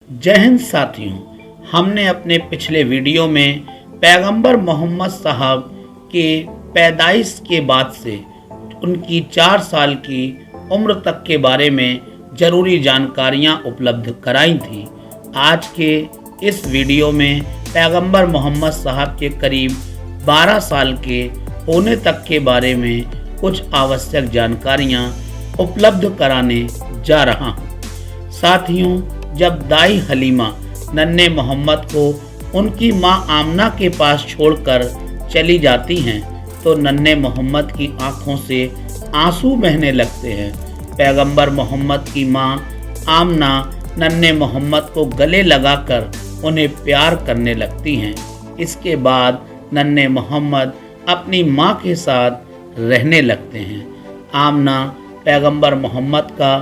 जय हिंद साथियों, हमने अपने पिछले वीडियो में पैगंबर मोहम्मद साहब के पैदाइश के बाद से उनकी 4 साल की उम्र तक के बारे में ज़रूरी जानकारियां उपलब्ध कराई थी। आज के इस वीडियो में पैगंबर मोहम्मद साहब के करीब 12 साल के होने तक के बारे में कुछ आवश्यक जानकारियां उपलब्ध कराने जा रहा हूं। साथियों, जब दाई हलीमा नन्हे मोहम्मद को उनकी मां आमना के पास छोड़कर चली जाती हैं तो नन्हे मोहम्मद की आंखों से आंसू बहने लगते हैं। पैगंबर मोहम्मद की मां आमना नन्हे मोहम्मद को गले लगाकर उन्हें प्यार करने लगती हैं। इसके बाद नन्हे मोहम्मद अपनी मां के साथ रहने लगते हैं। आमना पैगंबर मोहम्मद का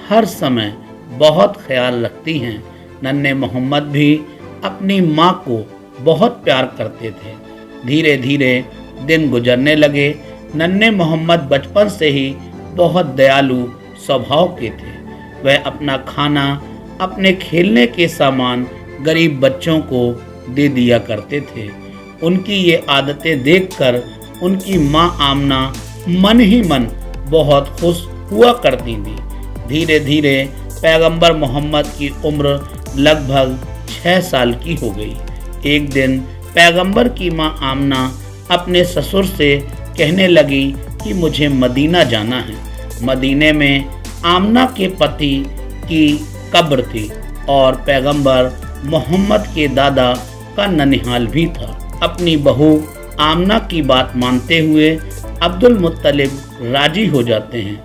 हर समय बहुत ख्याल रखती हैं। नन्हे मोहम्मद भी अपनी मां को बहुत प्यार करते थे। धीरे धीरे दिन गुजरने लगे। नन्हे मोहम्मद बचपन से ही बहुत दयालु स्वभाव के थे। वह अपना खाना, अपने खेलने के सामान गरीब बच्चों को दे दिया करते थे। उनकी ये आदतें देखकर उनकी मां आमना मन ही मन बहुत खुश हुआ करती थी। धीरे धीरे पैगंबर मोहम्मद की उम्र लगभग 6 साल की हो गई। एक दिन पैगंबर की मां आमना अपने ससुर से कहने लगी कि मुझे मदीना जाना है। मदीने में आमना के पति की कब्र थी और पैगंबर मोहम्मद के दादा का ननिहाल भी था। अपनी बहू आमना की बात मानते हुए अब्दुल मुत्तलिब राजी हो जाते हैं।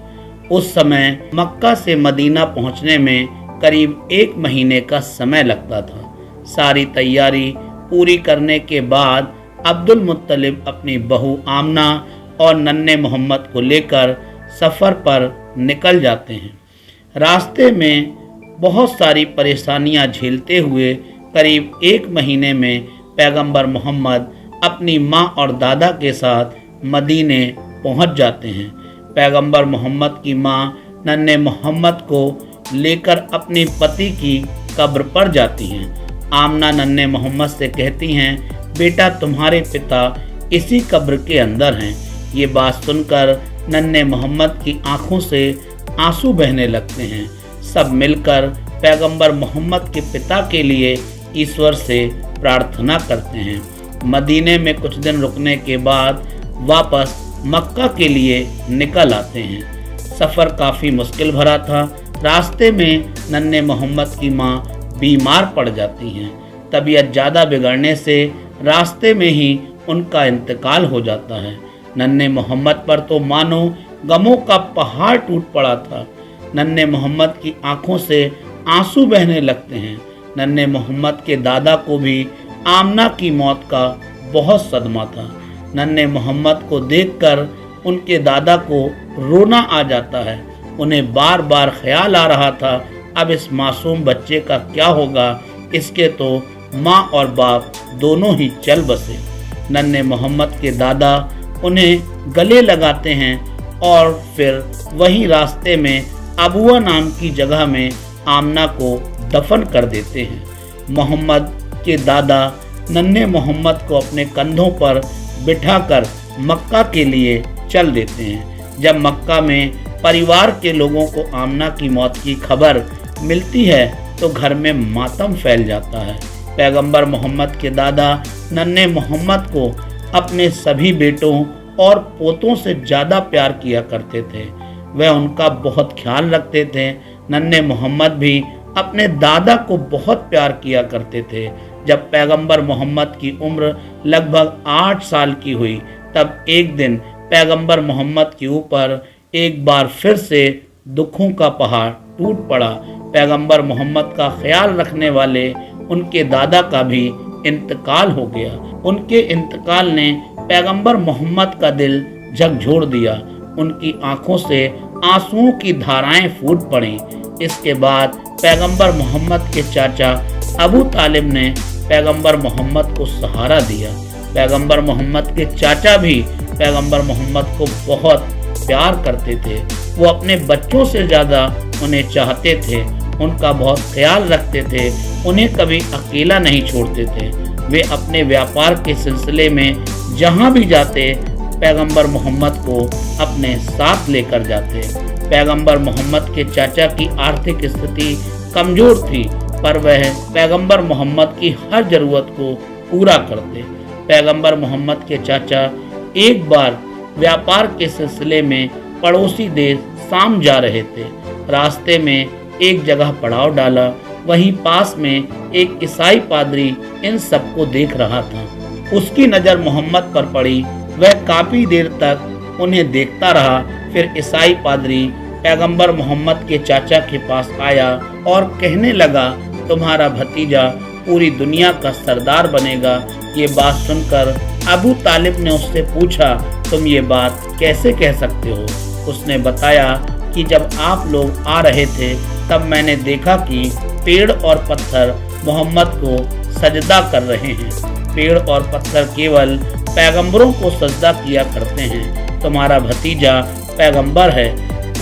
उस समय मक्का से मदीना पहुंचने में करीब 1 महीने का समय लगता था। सारी तैयारी पूरी करने के बाद अब्दुल मुत्तलिब अपनी बहू आमना और नन्हे मोहम्मद को लेकर सफ़र पर निकल जाते हैं। रास्ते में बहुत सारी परेशानियां झेलते हुए करीब 1 महीने में पैगंबर मोहम्मद अपनी मां और दादा के साथ मदीने पहुंच जाते हैं। पैगंबर मोहम्मद की मां नन्हे मोहम्मद को लेकर अपने पति की कब्र पर जाती हैं। आमना नन्हे मोहम्मद से कहती हैं, बेटा तुम्हारे पिता इसी कब्र के अंदर हैं। ये बात सुनकर नन्हे मोहम्मद की आंखों से आंसू बहने लगते हैं। सब मिलकर पैगंबर मोहम्मद के पिता के लिए ईश्वर से प्रार्थना करते हैं। मदीने में कुछ दिन रुकने के बाद वापस मक्का के लिए निकल आते हैं। सफ़र काफ़ी मुश्किल भरा था। रास्ते में नन्हे मोहम्मद की मां बीमार पड़ जाती हैं। तबीयत ज़्यादा बिगड़ने से रास्ते में ही उनका इंतकाल हो जाता है। नन्हे मोहम्मद पर तो मानो गमों का पहाड़ टूट पड़ा था। नन्हे मोहम्मद की आंखों से आंसू बहने लगते हैं। नन्हे मोहम्मद के दादा को भी आमना की मौत का बहुत सदमा था। नन्हे मोहम्मद को देखकर उनके दादा को रोना आ जाता है। उन्हें बार बार ख्याल आ रहा था, अब इस मासूम बच्चे का क्या होगा। इसके तो माँ और बाप दोनों ही चल बसे। नन्हे मोहम्मद के दादा उन्हें गले लगाते हैं और फिर वहीं रास्ते में अबुआ नाम की जगह में आमना को दफन कर देते हैं। मोहम्मद के दादा नन्हे मोहम्मद को अपने कंधों पर बिठाकर मक्का के लिए चल देते हैं। जब मक्का में परिवार के लोगों को आमना की मौत की खबर मिलती है तो घर में मातम फैल जाता है। पैगंबर मोहम्मद के दादा नन्हे मोहम्मद को अपने सभी बेटों और पोतों से ज़्यादा प्यार किया करते थे। वह उनका बहुत ख्याल रखते थे। नन्हे मोहम्मद भी अपने दादा को बहुत प्यार किया करते थे। जब पैगंबर मोहम्मद की उम्र लगभग 8 साल की हुई तब एक दिन पैगंबर मोहम्मद के ऊपर एक बार फिर से दुखों का पहाड़ टूट पड़ा। पैगंबर मोहम्मद का ख्याल रखने वाले उनके दादा का भी इंतकाल हो गया। उनके इंतकाल ने पैगंबर मोहम्मद का दिल झकझोर दिया। उनकी आंखों से आंसुओं की धाराएं फूट पड़ीं। इसके बाद पैगंबर मोहम्मद के चाचा अबू तालिब ने पैगंबर मोहम्मद को सहारा दिया। पैगंबर मोहम्मद के चाचा भी पैगंबर मोहम्मद को बहुत प्यार करते थे। वो अपने बच्चों से ज़्यादा उन्हें चाहते थे उनका बहुत ख्याल रखते थे, उन्हें कभी अकेला नहीं छोड़ते थे। वे अपने व्यापार के सिलसिले में जहाँ भी जाते पैगंबर मोहम्मद को अपने साथ लेकर जाते। पैगंबर मोहम्मद के चाचा की आर्थिक स्थिति कमजोर थी, पर वह पैगंबर मोहम्मद की हर जरूरत को पूरा करते। पैगंबर मोहम्मद के चाचा एक बार व्यापार के सिलसिले में पड़ोसी देश शाम जा रहे थे। रास्ते में एक जगह पड़ाव डाला। वहीं पास में एक ईसाई पादरी इन सबको देख रहा था। उसकी नज़र मोहम्मद पर पड़ी। वह काफ़ी देर तक उन्हें देखता रहा। फिर ईसाई पादरी पैगंबर मोहम्मद के चाचा के पास आया और कहने लगा, तुम्हारा भतीजा पूरी दुनिया का सरदार बनेगा। ये बात सुनकर अबू तालिब ने उससे पूछा, तुम ये बात कैसे कह सकते हो? उसने बताया कि जब आप लोग आ रहे थे तब मैंने देखा कि पेड़ और पत्थर मोहम्मद को सजदा कर रहे हैं। पेड़ और पत्थर केवल पैगंबरों को सजदा किया करते हैं। तुम्हारा भतीजा पैगंबर है।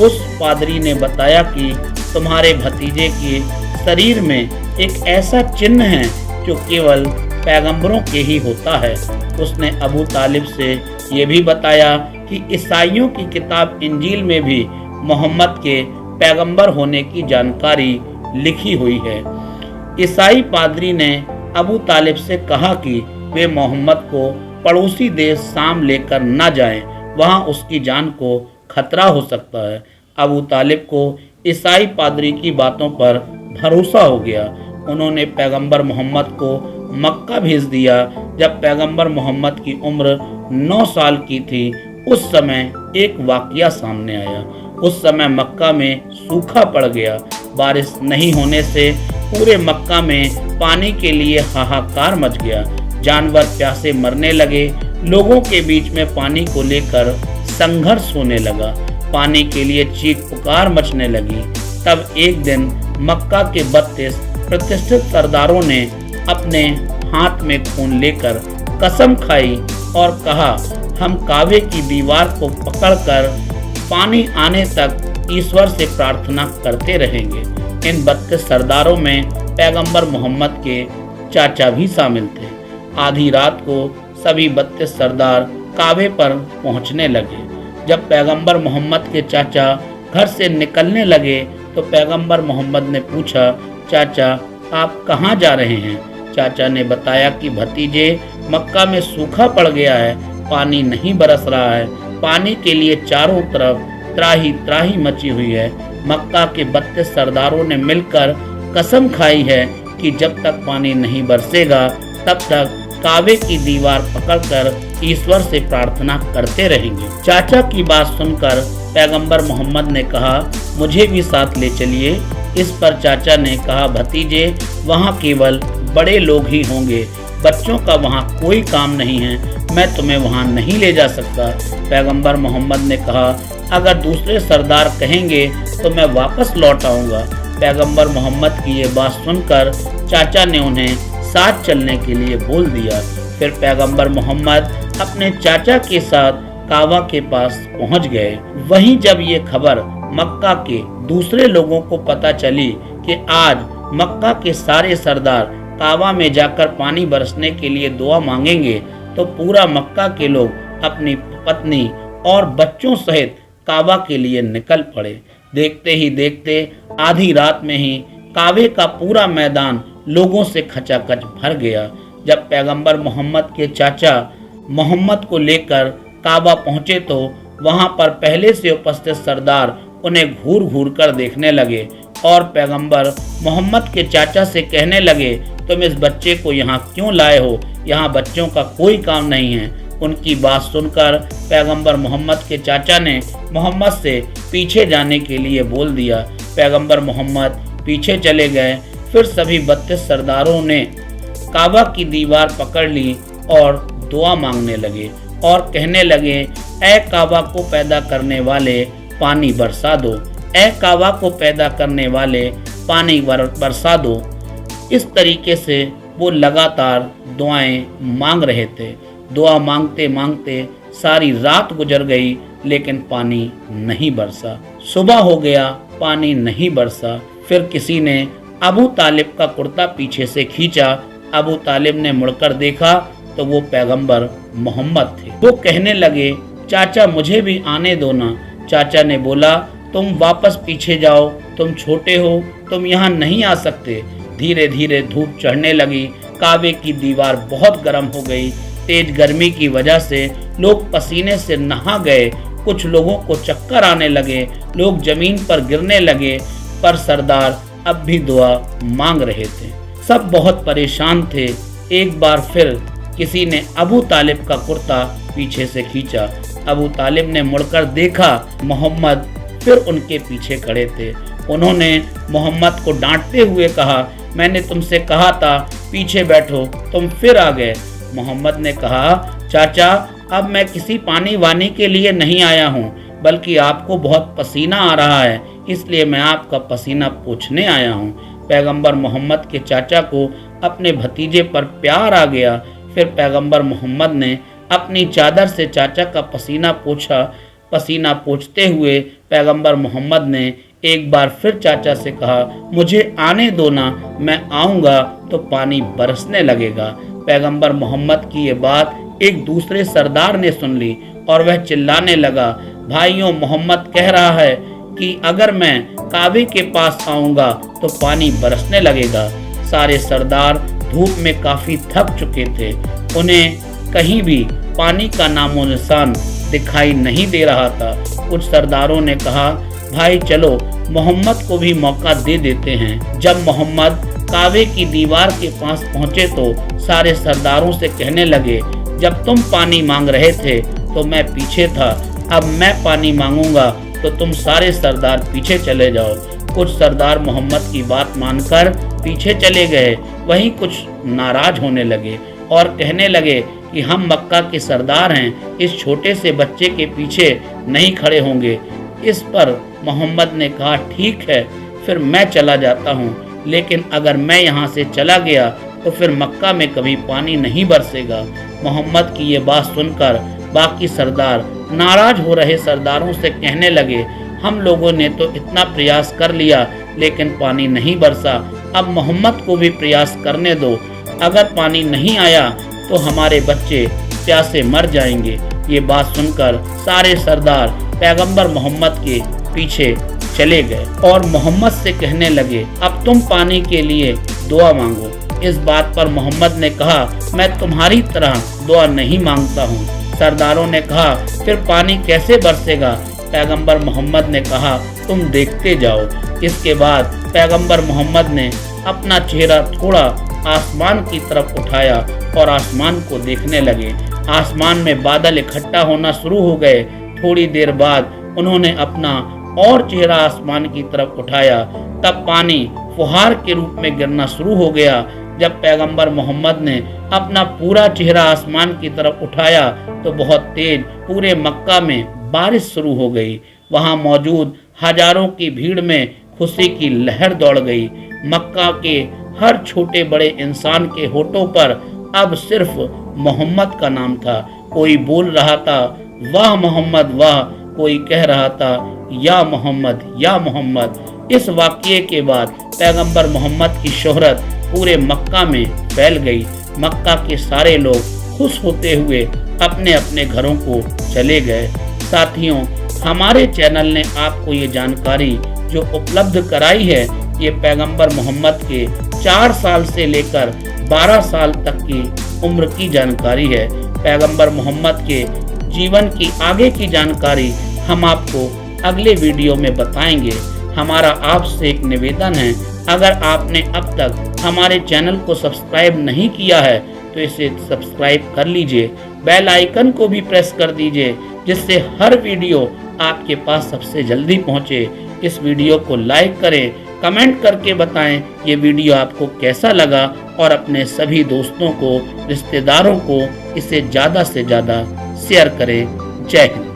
उस पादरी ने बताया कि तुम्हारे भतीजे के शरीर में एक ऐसा चिन्ह है जो केवल पैगंबरों के ही होता है। उसने अबू तालिब से ये भी बताया कि ईसाइयों की किताब इंजील में भी मोहम्मद के पैगंबर होने की जानकारी लिखी हुई है। ईसाई पादरी ने अबू तालिब से कहा कि वे मोहम्मद को पड़ोसी देश शाम लेकर न जाएं, वहां उसकी जान को खतरा हो सकता है। अबू तालिब को ईसाई पादरी की बातों पर भरोसा हो गया। उन्होंने पैगंबर मोहम्मद को मक्का भेज दिया। जब पैगंबर मोहम्मद की उम्र 9 साल की थी, उस समय एक वाकया सामने आया। उस समय मक्का में सूखा पड़ गया। बारिश नहीं होने से पूरे मक्का में पानी के लिए हाहाकार मच गया। जानवर प्यासे मरने लगे। लोगों के बीच में पानी को लेकर संघर्ष होने लगा। पानी के लिए चीख पुकार मचने लगी। तब एक दिन मक्का के 32 प्रतिष्ठित सरदारों ने अपने हाथ में खून लेकर कसम खाई और कहा, हम काबे की दीवार को पकड़कर पानी आने तक ईश्वर से प्रार्थना करते रहेंगे। इन 32 सरदारों में पैगंबर मोहम्मद के चाचा भी शामिल थे। आधी रात को सभी 32 सरदार काबे पर पहुंचने लगे। जब पैगंबर मोहम्मद के चाचा घर से निकलने लगे तो पैगंबर मोहम्मद ने पूछा, चाचा आप कहाँ जा रहे हैं? चाचा ने बताया कि भतीजे मक्का में सूखा पड़ गया है, पानी नहीं बरस रहा है। पानी के लिए चारों तरफ त्राही त्राही मची हुई है। मक्का के 32 सरदारों ने मिलकर कसम खाई है कि जब तक पानी नहीं बरसेगा तब तक काबे की दीवार पकड़कर ईश्वर से प्रार्थना करते रहेंगे। चाचा की बात सुनकर पैगंबर मोहम्मद ने कहा, मुझे भी साथ ले चलिए। इस पर चाचा ने कहा, भतीजे वहाँ केवल बड़े लोग ही होंगे, बच्चों का वहाँ कोई काम नहीं है, मैं तुम्हें वहाँ नहीं ले जा सकता। पैगंबर मोहम्मद ने कहा, अगर दूसरे सरदार कहेंगे तो मैं वापस लौट आऊँगा। पैगंबर मोहम्मद की ये बात सुनकर चाचा ने उन्हें साथ चलने के लिए बोल दिया। फिर पैगंबर मोहम्मद अपने चाचा के साथ काबा के पास पहुंच गए। वहीं जब ये खबर मक्का के दूसरे लोगों को पता चली कि आज मक्का के सारे सरदार काबा में जाकर पानी बरसने के लिए दुआ मांगेंगे, तो पूरा मक्का के लोग अपनी पत्नी और बच्चों सहित काबा के लिए निकल पड़े। देखते ही देखते आधी रात में ही काबे का पूरा मैदान लोगों से खचाखच भर गया। जब पैगंबर मोहम्मद के चाचा मोहम्मद को लेकर काबा पहुंचे तो वहां पर पहले से उपस्थित सरदार उन्हें घूर घूर कर देखने लगे और पैगंबर मोहम्मद के चाचा से कहने लगे, तुम इस बच्चे को यहाँ क्यों लाए हो? यहाँ बच्चों का कोई काम नहीं है। उनकी बात सुनकर पैगंबर मोहम्मद के चाचा ने मोहम्मद से पीछे जाने के लिए बोल दिया। पैगंबर मोहम्मद पीछे चले गए। फिर सभी 32 सरदारों ने काबा की दीवार पकड़ ली और दुआ मांगने लगे और कहने लगे, ऐ काबा को पैदा करने वाले पानी बरसा दो, ऐ काबा को पैदा करने वाले पानी बरसा दो। इस तरीके से वो लगातार दुआएं मांग रहे थे। दुआ मांगते मांगते सारी रात गुजर गई, लेकिन पानी नहीं बरसा। सुबह हो गया, पानी नहीं बरसा। फिर किसी ने अबू तालिब का कुर्ता पीछे से खींचा। अबू तालिब ने मुड़कर देखा तो वो पैगंबर मोहम्मद थे। वो कहने लगे, चाचा मुझे भी आने दो ना। चाचा ने बोला, तुम वापस पीछे जाओ, तुम छोटे हो, तुम यहाँ नहीं आ सकते। धीरे धीरे धूप चढ़ने लगी। काबे की दीवार बहुत गर्म हो गई। तेज गर्मी की वजह से लोग पसीने से नहा गए। कुछ लोगों को चक्कर आने लगे, लोग जमीन पर गिरने लगे, पर सरदार अब भी दुआ मांग रहे थे। सब बहुत परेशान थे। एक बार फिर किसी ने अबू तालिब का कुर्ता पीछे से खींचा। अबू तालिब ने मुड़कर देखा, मोहम्मद फिर उनके पीछे खड़े थे। उन्होंने मोहम्मद को डांटते हुए कहा, मैंने तुमसे कहा था पीछे बैठो, तुम फिर आ गए। मोहम्मद ने कहा, चाचा अब मैं किसी पानी वानी के लिए नहीं आया हूँ, बल्कि आपको बहुत पसीना आ रहा है, इसलिए मैं आपका पसीना पोंछने आया हूँ। पैगंबर मोहम्मद के चाचा को अपने भतीजे पर प्यार आ गया। फिर पैगंबर मोहम्मद ने अपनी चादर से चाचा का पसीना पोंछा। पसीना पोंछते हुए पैगंबर मोहम्मद ने एक बार फिर चाचा से कहा, मुझे आने दो ना, मैं आऊँगा तो पानी बरसने लगेगा। पैगंबर मोहम्मद की ये बात एक दूसरे सरदार ने सुन ली और वह चिल्लाने लगा, भाइयों मोहम्मद कह रहा है कि अगर मैं काबे के पास आऊँगा तो पानी बरसने लगेगा। सारे सरदार धूप में काफ़ी थक चुके थे। उन्हें कहीं भी पानी का नामो निशान दिखाई नहीं दे रहा था। कुछ सरदारों ने कहा, भाई चलो मोहम्मद को भी मौका दे देते हैं। जब मोहम्मद काबे की दीवार के पास पहुंचे तो सारे सरदारों से कहने लगे, जब तुम पानी मांग रहे थे तो मैं पीछे था, अब मैं पानी मांगूंगा तो तुम सारे सरदार पीछे चले जाओ। कुछ सरदार मोहम्मद की बात मानकर पीछे चले गए। वहीं कुछ नाराज होने लगे और कहने लगे कि हम मक्का के सरदार हैं, इस छोटे से बच्चे के पीछे नहीं खड़े होंगे। इस पर मोहम्मद ने कहा, ठीक है फिर मैं चला जाता हूँ, लेकिन अगर मैं यहाँ से चला गया तो फिर मक्का में कभी पानी नहीं बरसेगा। मोहम्मद की ये बात सुनकर बाकी सरदार नाराज हो रहे सरदारों से कहने लगे, हम लोगों ने तो इतना प्रयास कर लिया लेकिन पानी नहीं बरसा, अब मोहम्मद को भी प्रयास करने दो, अगर पानी नहीं आया तो हमारे बच्चे प्यासे मर जाएंगे। ये बात सुनकर सारे सरदार पैगंबर मोहम्मद के पीछे चले गए और मोहम्मद से कहने लगे, अब तुम पानी के लिए दुआ मांगो। इस बात पर मोहम्मद ने कहा, मैं तुम्हारी तरह दुआ नहीं मांगता हूँ। सरदारों ने कहा, फिर पानी कैसे बरसेगा? पैगंबर मोहम्मद ने कहा, तुम देखते जाओ। इसके बाद पैगंबर मोहम्मद ने अपना चेहरा थोड़ा आसमान की तरफ उठाया और आसमान को देखने लगे। आसमान में बादल इकट्ठा होना शुरू हो गए। थोड़ी देर बाद उन्होंने अपना और चेहरा आसमान की तरफ उठाया, तब पानी फुहार के रूप में गिरना शुरू हो गया। जब पैगंबर मोहम्मद ने अपना पूरा चेहरा आसमान की तरफ उठाया तो बहुत तेज पूरे मक्का में बारिश शुरू हो गई। वहां मौजूद हजारों की भीड़ में खुशी की लहर दौड़ गई। मक्का के हर छोटे बड़े इंसान के होठों पर अब सिर्फ मोहम्मद का नाम था। कोई बोल रहा था, वाह मोहम्मद वाह, कोई कह रहा था, या मोहम्मद या मोहम्मद। इस वाक़ये के बाद पैगंबर मोहम्मद की शोहरत पूरे मक्का में फैल गई। मक्का के सारे लोग खुश होते हुए अपने अपने घरों को चले गए। साथियों, हमारे चैनल ने आपको ये जानकारी जो उपलब्ध कराई है, ये पैगंबर मोहम्मद के 4 साल से लेकर 12 साल तक की उम्र की जानकारी है। पैगंबर मोहम्मद के जीवन की आगे की जानकारी हम आपको अगले वीडियो में बताएंगे। हमारा आपसे एक निवेदन है, अगर आपने अब तक हमारे चैनल को सब्सक्राइब नहीं किया है तो इसे सब्सक्राइब कर लीजिए, बेल आइकन को भी प्रेस कर दीजिए, जिससे हर वीडियो आपके पास सबसे जल्दी पहुंचे। इस वीडियो को लाइक करें, कमेंट करके बताएं ये वीडियो आपको कैसा लगा और अपने सभी दोस्तों को, रिश्तेदारों को इसे ज़्यादा से ज़्यादा शेयर करें। जय हिंद।